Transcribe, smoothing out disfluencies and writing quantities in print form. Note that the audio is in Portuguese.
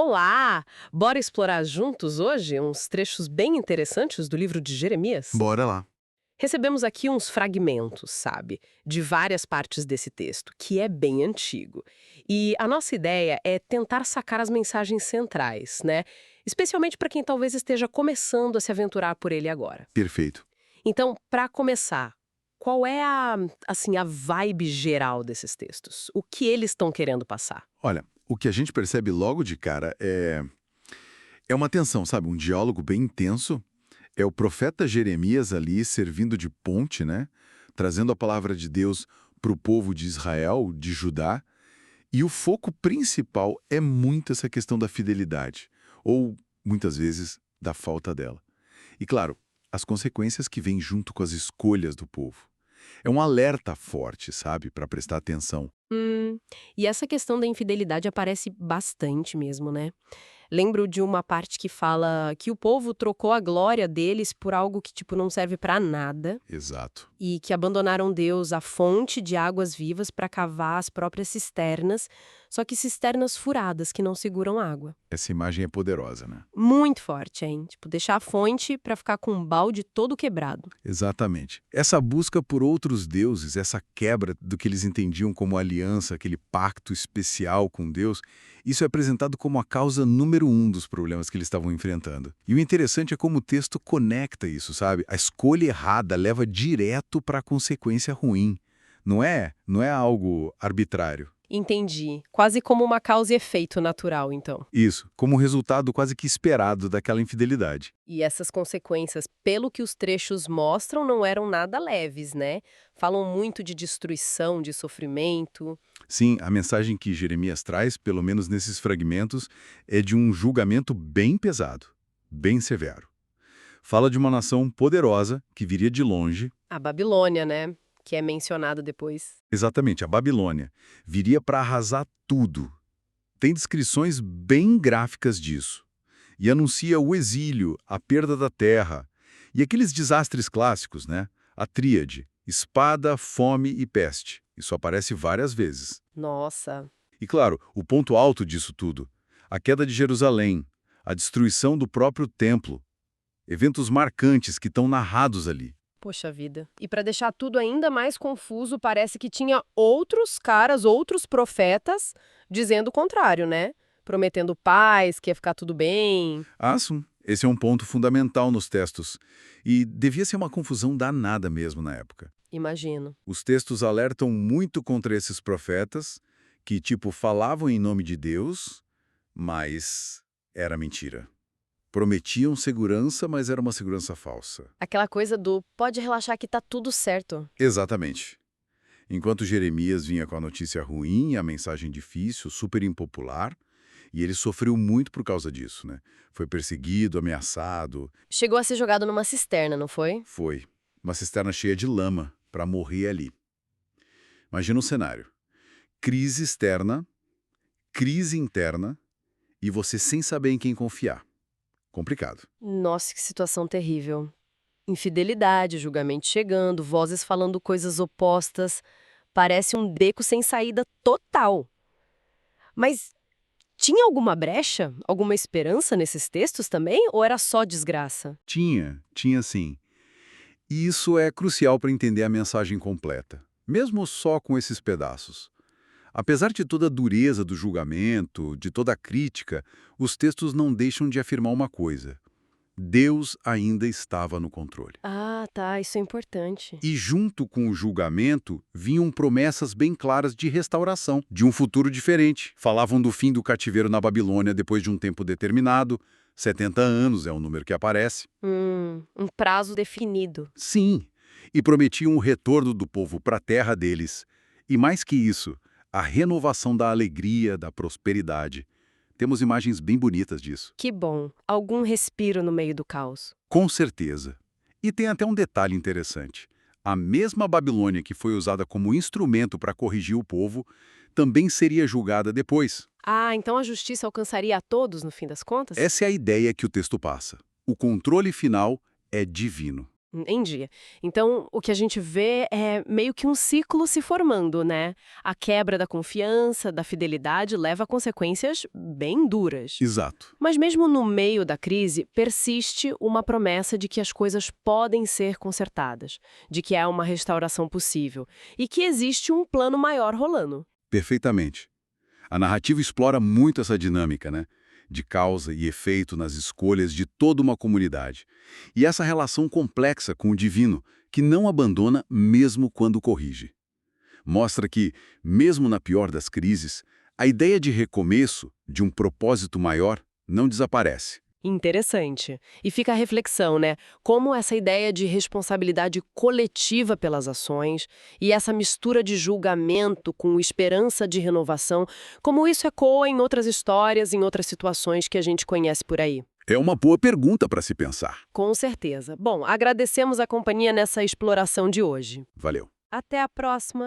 Olá! Bora explorar juntos hoje uns trechos bem interessantes do livro de Jeremias? Bora lá. Recebemos aqui uns fragmentos, sabe, de várias partes desse texto, que é bem antigo. E a nossa ideia é tentar sacar as mensagens centrais, né? Especialmente para quem talvez esteja começando a se aventurar por ele agora. Perfeito. Então, para começar, qual é a vibe geral desses textos? O que eles estão querendo passar? Olha, o que a gente percebe logo de cara é uma tensão, sabe? Um diálogo bem intenso. É o profeta Jeremias ali servindo de ponte, né? Trazendo a palavra de Deus para o povo de Israel, de Judá. E o foco principal é muito essa questão da fidelidade, ou, muitas vezes, da falta dela. E, claro, as consequências que vêm junto com as escolhas do povo. É um alerta forte, sabe? Para prestar atenção. E essa questão da infidelidade aparece bastante mesmo, né? Lembro de uma parte que fala que o povo trocou a glória deles por algo que, tipo, não serve pra nada Exato. e que abandonaram Deus, a fonte de águas vivas, pra cavar as próprias cisternas, só que cisternas furadas que não seguram água. Essa imagem é poderosa, né? Muito forte, hein? Tipo, deixar a fonte pra ficar com um balde todo quebrado. Exatamente. Essa busca por outros deuses, essa quebra do que eles entendiam como aliança, aquele pacto especial com Deus, isso é apresentado como a causa número um dos problemas que eles estavam enfrentando. E o interessante é como o texto conecta isso, sabe? A escolha errada leva direto para a consequência ruim. Não é algo arbitrário. Entendi. Quase como uma causa e efeito natural, então. Isso, como resultado quase que esperado daquela infidelidade. E essas consequências, pelo que os trechos mostram, não eram nada leves, né? Falam muito de destruição, de sofrimento. Sim, a mensagem que Jeremias traz, pelo menos nesses fragmentos, é de um julgamento bem pesado, bem severo. Fala de uma nação poderosa que viria de longe, A Babilônia, né? Que é mencionada depois. exatamente, a Babilônia, viria para arrasar tudo. Tem descrições bem gráficas disso. E anuncia o exílio, a perda da terra. E aqueles desastres clássicos, né? A tríade, espada, fome e peste. Isso aparece várias vezes. Nossa, E claro, o ponto alto disso tudo, a queda de Jerusalém, a destruição do próprio templo, eventos marcantes que estão narrados ali. poxa vida. E para deixar tudo ainda mais confuso, parece que tinha outros caras, outros profetas, dizendo o contrário, né? Prometendo paz, que ia ficar tudo bem. Sim, esse é um ponto fundamental nos textos. E devia ser uma confusão danada mesmo na época. Imagino. Os textos alertam muito contra esses profetas, que, tipo, falavam em nome de Deus, mas era mentira. Prometiam segurança, mas era uma segurança falsa. Aquela coisa do pode relaxar que tá tudo certo. Exatamente. Enquanto Jeremias vinha com a notícia ruim, a mensagem difícil, super impopular, e ele sofreu muito por causa disso, né? Foi perseguido, ameaçado, Chegou a ser jogado numa cisterna, não foi? foi uma cisterna cheia de lama para morrer ali. Imagina um cenário: crise externa, crise interna e você sem saber em quem confiar. Complicado. Nossa, que situação terrível. Infidelidade, julgamento chegando, vozes falando coisas opostas. Parece um beco sem saída total. Mas tinha alguma brecha? Alguma esperança nesses textos também? Ou era só desgraça? Tinha sim. E isso é crucial para entender a mensagem completa, mesmo só com esses pedaços. Apesar de toda a dureza do julgamento, de toda a crítica, os textos não deixam de afirmar uma coisa: Deus ainda estava no controle. Ah, tá, isso é importante. E junto com o julgamento, vinham promessas bem claras de restauração, de um futuro diferente. Falavam do fim do cativeiro na Babilônia depois de um tempo determinado, 70 anos é o número que aparece. Um prazo definido. Sim, e prometiam o retorno do povo para a terra deles. E mais que isso, a renovação da alegria, da prosperidade. Temos imagens bem bonitas disso. Que bom. Algum respiro no meio do caos. Com certeza. E tem até um detalhe interessante. A mesma Babilônia que foi usada como instrumento para corrigir o povo, também seria julgada depois. Ah, então a justiça alcançaria a todos no fim das contas? Essa é a ideia que o texto passa. O controle final é divino. Entendi. Então, o que a gente vê é meio que um ciclo se formando, né? A quebra da confiança, da fidelidade, leva a consequências bem duras. Exato. Mas mesmo no meio da crise, persiste uma promessa de que as coisas podem ser consertadas, de que há uma restauração possível e que existe um plano maior rolando. Perfeitamente. A narrativa explora muito essa dinâmica, né? De causa e efeito nas escolhas de toda uma comunidade. E essa relação complexa com o divino, que não abandona mesmo quando corrige. Mostra que, mesmo na pior das crises, a ideia de recomeço, de um propósito maior, não desaparece. Interessante. E fica a reflexão, né? Como essa ideia de responsabilidade coletiva pelas ações e essa mistura de julgamento com esperança de renovação, como isso ecoa em outras histórias, em outras situações que a gente conhece por aí. É uma boa pergunta para se pensar. Com certeza. Bom, agradecemos a companhia nessa exploração de hoje. Valeu. Até a próxima!